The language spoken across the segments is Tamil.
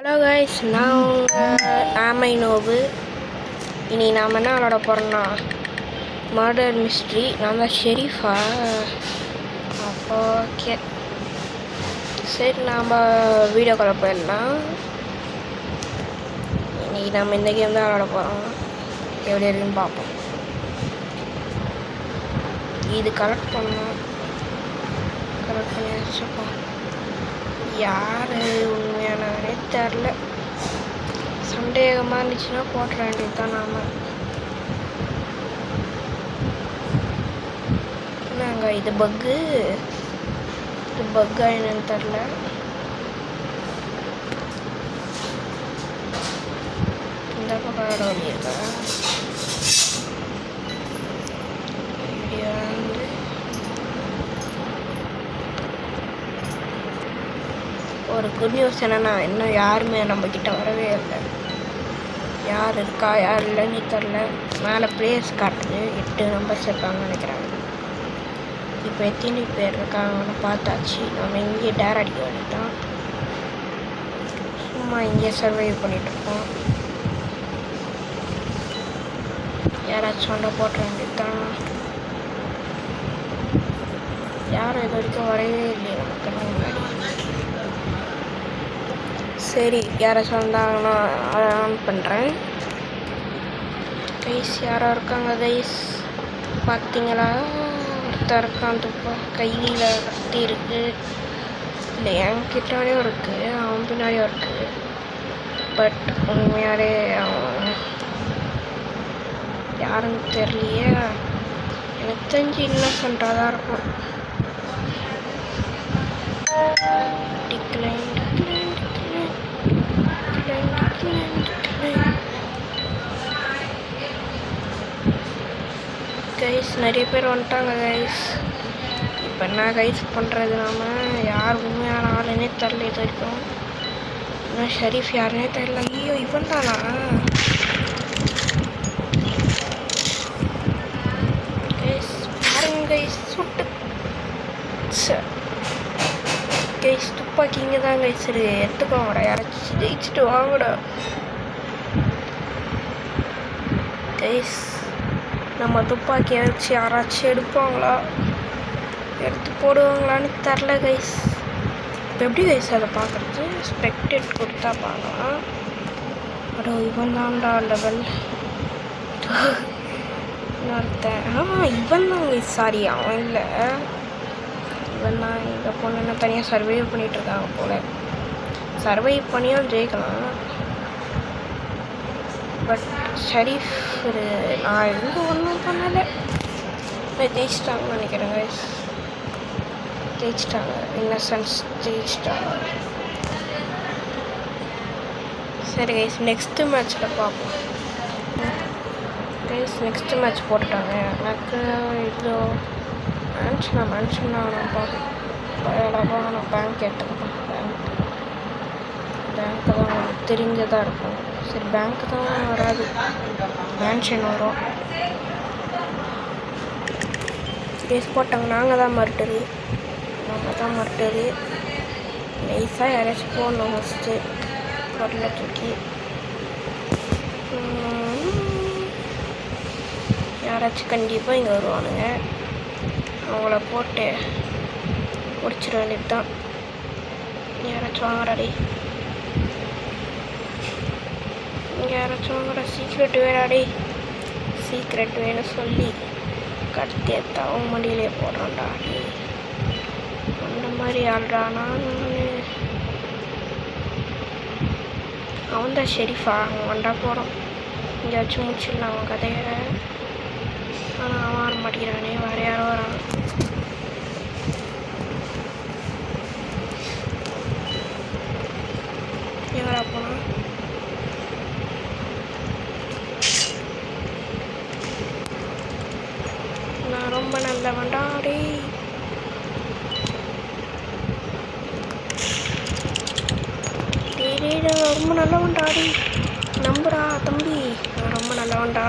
ஹலோ கைஸ், நான் உங்கள் ஆமை நோவு. இனி நாம் என்ன விளாட போகிறோன்னா மர்டர் மிஸ்ட்ரி. நான் தான் ஷெரீஃபா. அப்போ ஓகே, சரி நாம் வீடியோக்குள்ளே போயிடலாம். இன்றைக்கி நம்ம இந்த கேம் தான் விளாட போகிறோம். எப்படி இருக்குன்னு பார்ப்போம். இது கலெக்ட் பண்ணோம், கலெக்ட் பண்ணி வச்சுப்போம். யார் உண்மையானவனே தெரில. சந்தேகமாக இருந்துச்சுன்னா போட்டுற வேண்டியது தான். நாம் என்னங்க இது பக்கு, இது பக்கா என்னன்னு தெரில. இந்த பக்கம் விட வழி இருக்கா? ஒரு குட் நியூஸ் என்னன்னா, இன்னும் யாருமே நம்மக்கிட்ட வரவே இல்லை. யார் இருக்கா யார் இல்லைன்னு தெரில. மேலே பிளேயர்ஸ் காட்டுது, 8 நம்பர்ஸ் இருக்காங்கன்னு நினைக்கிறாங்க. இப்போ எத்தனை பேர் இருக்காங்கன்னு பார்த்தாச்சு. நம்ம இங்கே டேர் அடிக்க வேண்டியதான். சும்மா இங்கே சர்வைவ் பண்ணிகிட்ருக்கோம். யாராச்சும் ஒன்றை போட்ட வேண்டியதுதான். யாரும் இது வரைக்கும் வரவே இல்லையே நமக்கு முன்னாடி. சரி, யாராச்சும் வந்தாங்கன்னா அதை ஆன் பண்ணுறேன். கைஸ் யாரோ இருக்காங்க கைஸ், பார்த்தீங்களா? ஒருத்தர் இருக்கான், துப்பா கையில் கத்தி இருக்குது. இல்லை, என்கிட்டாலேயும் இருக்குது, அவன் பின்னாடியும் இருக்குது. பட் உண்மையாலே அவன் யாருன்னு தெரியலையே. எனக்கு தெரிஞ்சு இன்னசென்ட்டாக தான் இருக்கும். டிக்ளைன் கைஸ், நிறைய பேர் வந்துட்டாங்க கைஸ். இப்போ என்ன கைஸ் பண்ணுறது? நாம் யார் உண்மையான ஆளுன்னே தெரில. இது வரைக்கும் இன்னும் ஷெரீஃப் யாருன்னே தெரில. ஐயோ, இவன் தானா? கைஸ் பாருங்க கைஸ், சுட்டு கைஸ் துப்பாக்கி இங்கே தான் கைஸ் இருக்கு. எடுத்துக்கோங்கடா, யாராச்சும் ஜெயிச்சுட்டு வாங்கடா கைஸ். நம்ம துப்பாக்கியை வச்சு யாராச்சும் எடுப்பாங்களா, எடுத்து போடுவாங்களான்னு தெரில கைஸ். இப்போ எப்படி கைஸ் அதை பார்க்குறது? ஸ்பெக்டேட் கொடுத்தா பார்க்கலாம். அடோ, இவன் தான்டா லெவல் இன்னொருத்தன். இவன் தான் கைஸ், சாரி அவன் இல்லை, இவன் தான். இந்த பொண்ணு தனியாக சர்வைவ் பண்ணிகிட்ருக்காங்க போல். சர்வைவ் பண்ணியும் ஜெயிக்கலாம். பட் ஷெரீஃப் நான் எங்கே ஒன்றும் பண்ணலை. ஜெயிச்சிட்டாங்கன்னு நினைக்கிறேன் கைஸ். ஜெயிச்சிட்டாங்க, இன்னசென்ஸ் ஜெயிச்சிட்டாங்க. சரி கைஸ், நெக்ஸ்ட்டு மேட்ச்சில் பார்ப்போம் கைஸ். நெக்ஸ்ட்டு மேட்ச் போட்டுட்டாங்க. எனக்கு இது மேன்ஷன் ஆனாப்பா. நான் பேங்க் எடுத்துக்கப்பேன். பேங்க்கு தான் உங்களுக்கு தெரிஞ்சதாக இருக்கும். சரி, பேங்க்கு தான் வராது, மேன்ஷன் வரும். கேஸ் போட்டாங்க. நாங்கள் தான் மர்டரு, நைஸாக யாராச்சும் போடணும் ஃபஸ்ட்டு. பொருளை தூக்கி யாராச்சும் கண்டிப்பாக இங்கே வருவானுங்க. அவங்கள போட்டு முடிச்சிட வேண்டியது தான். யாராச்சும் வாங்கடாடி, இங்கே யாராச்சும் வாங்கடா. சீக்ரெட் வேறாடி, சீக்ரெட் வேணும் சொல்லி கத்தி எடுத்து அவன் மடியிலே போடுறான்டா. அந்த மாதிரி ஆள்றானா? அவன் தான் ஷெரீஃபா. அவன் வண்டா போகிறோம். எங்கேயாச்சும் முடிச்சிடலாம் அவன் கதையை. ஆனால் அவன் வர மாட்டேங்கிறானே, வேறு யாரோ வரான். எங்கடா போனா? நான் ரொம்ப நல்லவன்டா டேய். நான் ரொம்ப நல்லவன்டா டேய், நம்புறா தம்பி. நான் ரொம்ப நல்லவன்டா,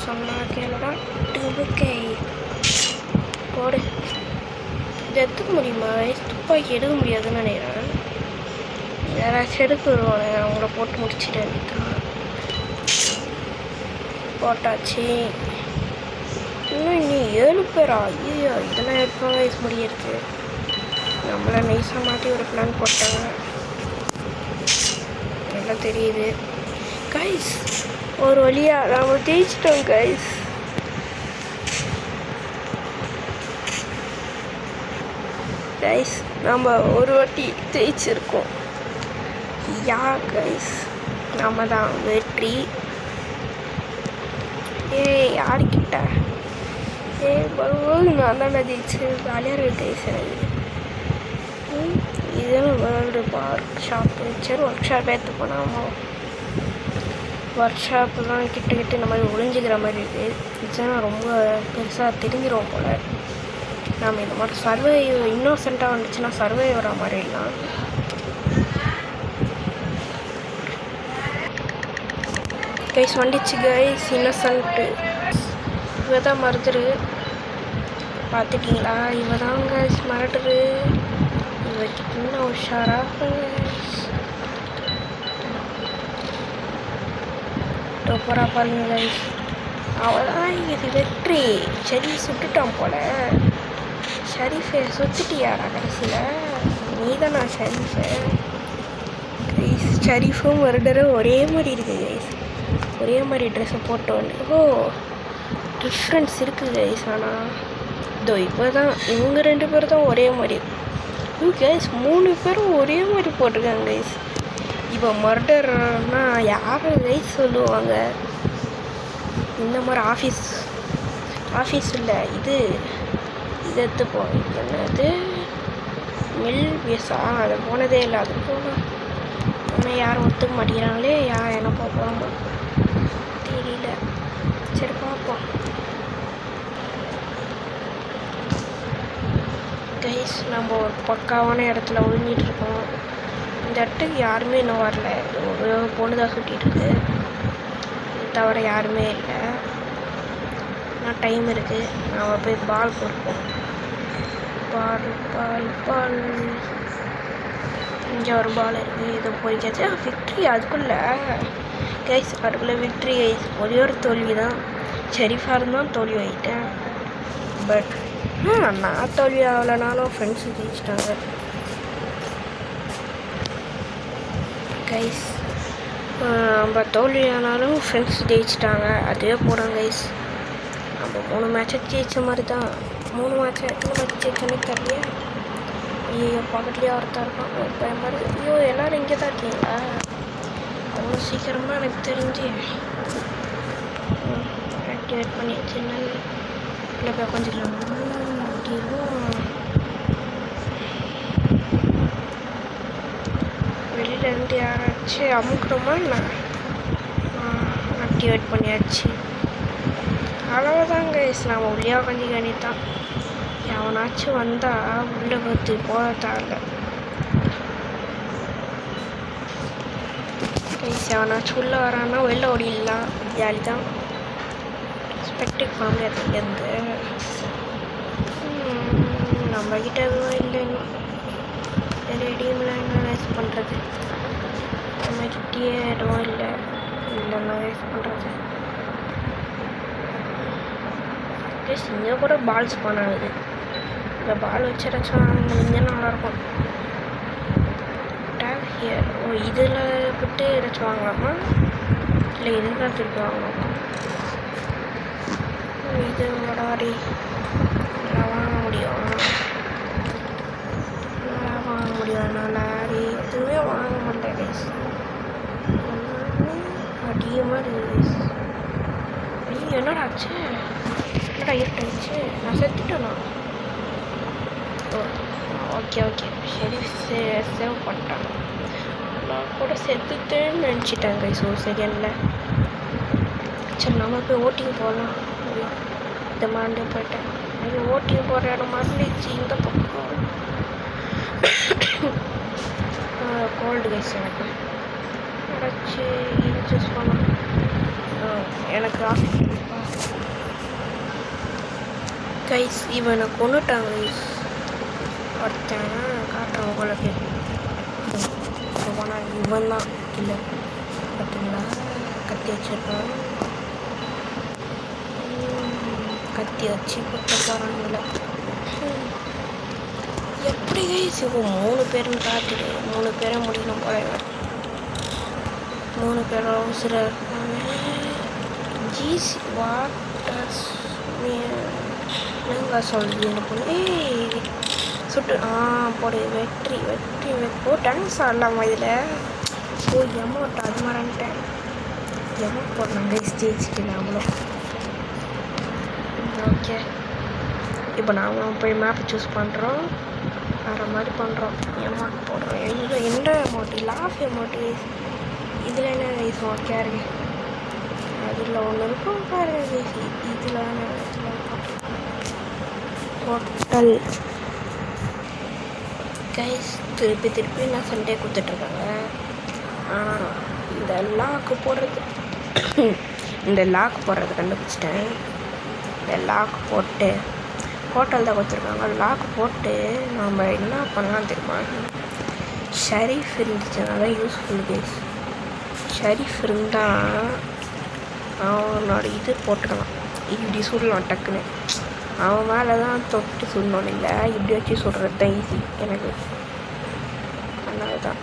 சொன்னா கேளுடா. டிபுக்கை போடு. இது எடுத்துக்க முடியுமா? துப்பாக்கி எடுக்க முடியாதுன்னு நினைக்கிறேன். யாராச்சும் எடுத்து வருவாங்க, அவங்கள போட்டு முடிச்சுட்டு வேண்டியதான். போட்டாச்சு. இன்னும் நீ 7 பேரா? ஐயோ, இதெல்லாம் எப்போ வயசு முடியிருக்கு. நம்மளை நைஸாக மாற்றி ஒரு பிளான் போட்டாங்க, நல்லா தெரியுது. கைஸ், ஒரு வழியாக நம்ம ஜெயிச்சிட்டோம் கைஸ். கைஸ், நம்ம ஒரு வாட்டி ஜெயிச்சிருக்கோம். யா கைஸ், நம்ம தான் வெற்றி. யாருக்கிட்ட பகவான், நான் தான் ஜெயிச்சு ஜாலியாக இருக்கு கைஸ். எனக்கு இதுன்னு வேர்ல்டு பார்க் ஷாப்பு. சரி, ஒர்க் ஷாப் ஏற்று போனால் ஒர்க் ஷாப்லாம் கிட்ட இந்த மாதிரி ஒளிஞ்சிக்கிற மாதிரி இருக்குது. இதுதான் ரொம்ப பெருசாக தெரிஞ்சிடும் போல். நாம் இந்த மாதிரி சர்வே இன்னோசென்ட்டாக வந்துச்சுன்னா சர்வே வர மாதிரி இல்லாம். கைஸ் வந்துச்சு கைஸ், இன்னோசென்ட்டு. இவ தான் மறந்துரு, பார்த்துட்டிங்களா? இவ தான் கைஸ் மறந்துரு. இவக்கிட்ட இன்னும் உஷாராக டோப்பரா பாருங்க கைஸ். அவதான் இது வெற்றி. சரி, சுட்டுட்டான் போல. ஷரீஃபே சுட்டுட்டியாடா கடைசியில்? நீ தானா ஷரீஃபு? கைஸ், ஷரீஃபும் மர்டரும் ஒரே மாதிரி இருக்குது கைஸ். ஒரே மாதிரி ட்ரெஸ்ஸை போட்டோன்னு. ஓ, டிஃப்ரென்ஸ் இருக்குது கைஸ். ஆனால் இதோ இப்போ தான் இவங்க 2 பேர் தான் ஒரே மாதிரி. கைஸ், 3 பேரும் ஒரே மாதிரி போட்டிருக்காங்க கைஸ். இப்போ மர்டர்னா யார் கைஸ் சொல்லுவாங்க? இந்த மாதிரி ஆஃபீஸ் இல்லை, இது எடுத்துப்போம். என்னது மில் பேஸா? அதை போனதே இல்லை. அது போனால் ஆனால் யாரும் ஒத்துக்க மாட்டேங்கிறாங்களே. என்ன பார்ப்போம் தெரியல. சரி, பார்ப்போம் கைஸ். நம்ம ஒரு பக்காவான இடத்துல ஒழிஞ்சிட்ருக்கோம். இந்த இடத்துக்கு யாருமே இன்னும் வரல. ஒரு பொண்ணு தான் சுட்டிகிட்ருக்கு, இது தவிர யாருமே இல்லை. ஆனால் டைம் இருக்குது. நாம் போய் பால் கொடுப்போம். பால் இங்கே ஒரு பால் இருக்குது. இது போய்க்காச்சு. விக்ட்ரி அதுக்குள்ளே கைஸ், அதுக்குள்ளே விக்ட்ரி கைஸ். ஒரே ஒரு தோல்வி தான். ஷெரீஃபாக இருந்தால் தோல்வி ஆகிட்டேன். பட் நான் தோல்வி ஆகலைனாலும் ஃப்ரெண்ட்ஸு ஜெயிச்சிட்டாங்க கைஸ். நம்ம தோல்வி ஆனாலும் ஃப்ரெண்ட்ஸ் ஜெயிச்சிட்டாங்க. அதுவே போகிறோம் கைஸ். நம்ம 3 மேட்சை ஜெயிச்ச மாதிரி தான். 3 மேட்சை எத்தனை மேட்ச் ஜெயிச்சோன்னே தெரியலையா? ஐயோ, பக்கத்துலேயே ஒருத்தர் இருக்கான். இப்போ மாதிரி ஐயோ, எல்லோரும் இங்கே தான் இருக்கீங்களா? அவ்வளோ சீக்கிரமாக எனக்கு தெரிஞ்சு ஆக்டிவேட் பண்ணி வச்சுருந்தேன். இல்லை போய் கொஞ்சம் வெளியிலேருந்து யாராச்சும் அமுக்கணுமா? நான் ஆக்டிவேட் பண்ணியாச்சு. அவ்வளோதான் கைஸ், நாம் உள்ளே கொஞ்சம் கணித்தான். எவனாச்சும் வந்தால் உள்ளே பார்த்து போகத்தால கைஸ். எவனாச்சும் உள்ளே வரான்னா வெளில ஓடிடலாம், ஜாலி தான். ஸ்பெக்டேட் பண்ண முடியாது இங்கேருந்து. நம்மக்கிட்ட எதுவும் இல்லை இன்னும். ரெடியும்ல என்ன வேஸ்ட் பண்ணுறது? நம்மக்கிட்டே எதுவும் இல்லைன்னா வேஸ்ட் பண்ணுறது. இங்கே கூட பால்ஸ் பண்ணாது. இந்த பால் வச்சுருச்சா முடிஞ்சா நல்லாயிருக்கும். Take here. ஓ, இதில் விட்டு ஏதாச்சும் வாங்கலாமா? இல்லை, இதில் தான் திருப்பி வாங்கலாமா? இது வடாடி நல்லா வாங்க முடியும். லாரி எதுவுமே வாங்க மாட்டேன் கைஸ். அதிகமாக இருக்குது. ஐயோ, என்னடா ஆச்சு? என்னடா இருட்டாச்சு? நான் செத்துட்டேனா? ஓ, ஓகே. சரி, சேவ் பண்ணிட்டேன். நான் கூட செத்துட்டேன்னு நினச்சிட்டேன் கைஸ். ஒரு செகண்டில். சரி, நம்ம போய் ஓட்டிங் போகலாம். இந்த மாண்டே போயிட்டேன். அது ஓட்டிங் போகிற இடம் மறந்துச்சு. இந்த பக்கம் கோல்டு கைஸ். எனக்கு யாராச்சும் இது சூஸ் பண்ணலாம். எனக்கு ஆஃபீஸ் கைஸ். இவனை கொண்டுட்டாங்க கைஸ். ஒருத்தன் காட்டுறேன் உங்களுக்கு. போனால் இவன் தான் இல்லை பார்த்தீங்களா, கத்தி வச்சிருக்கான். கத்தி வச்சு குத்த போகிறாங்கள. எப்படி இவன் 3 பேருன்னு பார்த்துட்டு 3 பேரை முடியணும் போல. 3 பேரோட உசுர ஜிசி வாட்டர்ஸ் என்னங்க சொல்லுங்க பொண்ணு. சுட்டு போடு வெற்றி வெற்றி ஓ டான்ஸ் ஆடலாமா இதில்? ஓ எமௌண்ட் அது மாதிரின்ட்டேன். எமௌண்ட் போடணும் ஸ்டேஜ்க்கு நாமளும். ஓகே, இப்போ நாமளும் போய் மேப் சூஸ் பண்ணுறோம். வேறு மாதிரி பண்ணுறோம். எமௌண்ட் போடுறோம். எந்த அமௌண்ட்? Laugh amount. இதில் என்ன ரைஸ் ஓகே இருக்கு. அதில் ஒன்று இருக்கும் பாருங்க. இதில் ஹோட்டல் கைஸ் திருப்பி நான் சண்டே கொடுத்துட்ருக்காங்க. ஆனால் இந்த லாக்கு போடுறது கண்டுபிடிச்சிட்டேன். இந்த லாக் போட்டு ஹோட்டல் தான் கொடுத்துருக்காங்க. லாக் போட்டு நம்ம என்ன பண்ணலாம் தெரியுமா? ஷரீஃப் இருந்துச்சுன்னா தான் யூஸ்ஃபுல் கைஸ். ஷரீஃப் இருந்தால் அவனோட இது போட்டுக்கலாம். இப்படி சுடலாம் டக்குன்னு. அவன் மேலே தான் தொட்டு சுடணும் இல்லை, இப்படி வச்சு சுடுறது தான் ஈஸி எனக்கு. அதனால தான்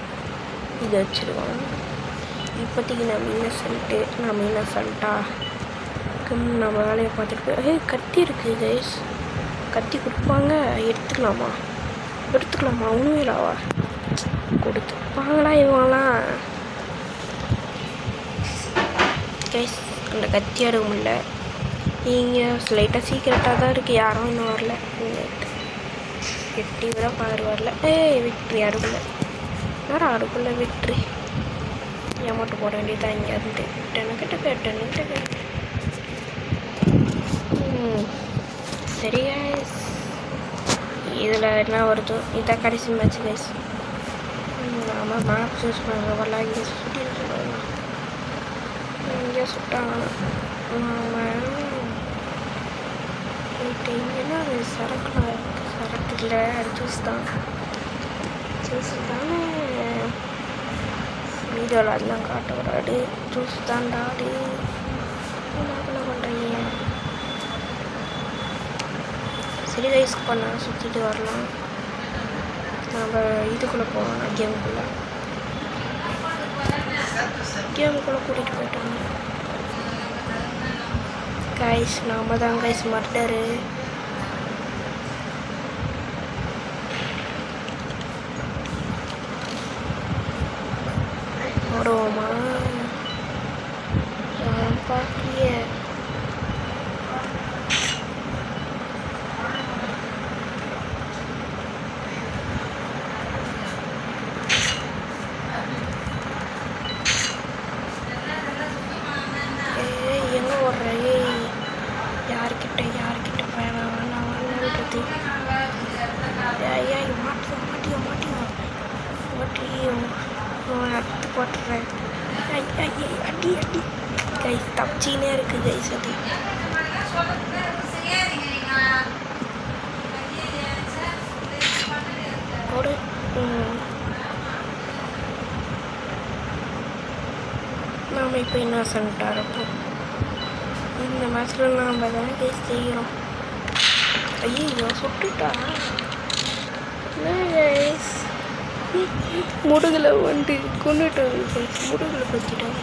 இதை வச்சுருவான். இப்போதைக்கு நம்ம இன்னசென்ட்டாக நம்ம வேலையை பார்த்துட்டு போய் கத்தி இருக்குது கைஸ். கத்தி கொடுப்பாங்க. எடுத்துக்கலாமா உண்மையிலாவா? கொடுத்துப்பாங்களா இவங்களாம் கைஸ்? அந்த கத்தி எடுக்க முடியல. நீங்கள் லைட்டாக சீக்கிரட்டாக தான் இருக்குது. யாரும் இன்னும் வரல. 8 வரை பாரு வரல. விக்ட்ரி அடுக்குள்ள வேறு அடுக்குள்ள விக்ட்ரி. ஏமாட்டு போட வேண்டியதான் இங்கே இருந்து. டென்னு சரி கைஸ், இதில் என்ன வருதோ இதான் கடைசி மேட்ச் கைஸ். நாம் மேப் சூஸ் பண்ணுற வரலாம். இங்கே சுட்டின்னு சொல்லுவாங்க. இங்கே சுட்டாங்க. இங்கன்னா சரக்கு இல்லை, ஜூஸ் தானே வீடியோவில் அதெல்லாம் காட்ட வராது. ஜூஸ் தாண்டாடு என்ன பண்ணுறீங்க? சரி ரைஸ்க்கு பண்ணால் சுற்றிட்டு வரலாம். நம்ம இதுக்குள்ளே போகலாம். கேமுக்குள்ளே கூட்டிகிட்டு போயிட்டாங்க கைஸ். நாம தான் கைஸ் மர்டரு. போடுவோமா? பார்க்கலையே. எங்கே ஓடுற? யார்கிட்ட வேணான்றது. ஐயா மாட்டியும் அடுத்து போட்டுறேன். அடி கைஸ் தப்பிச்சின்னே இருக்குது கைஸ். அது போடு. நாம் இப்போ என்ன சொல்லிட்டாரப்போ இந்த மேட்ச்சில் நாம் தான் கைஸ் செய்கிறோம். ஐயோ சுட்டுட்டா கைஸ். முடுகில் வந்து கொண்டுட்டு முடுகில் பற்றிட்டோம்.